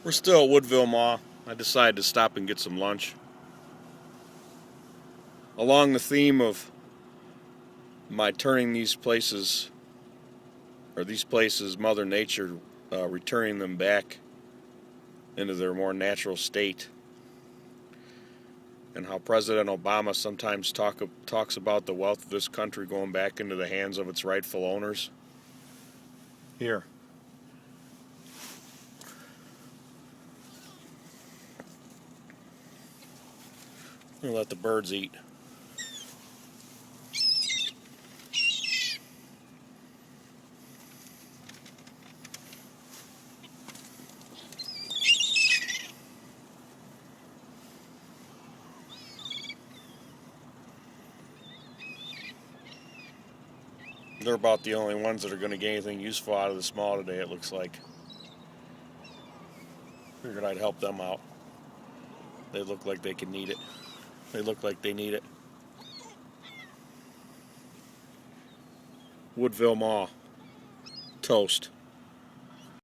We're still at Woodville Mall. I decided to stop and get some lunch. Along the theme of my turning these places Mother Nature, returning them back into their more natural state, and how President Obama sometimes talks about the wealth of this country going back into the hands of its rightful owners. Here. I'm going to let the birds eat. They're about the only ones that are going to get anything useful out of this mall today, it looks like. Figured I'd help them out. They look like they can need it. They look like they need it. Woodville Mall. Toast.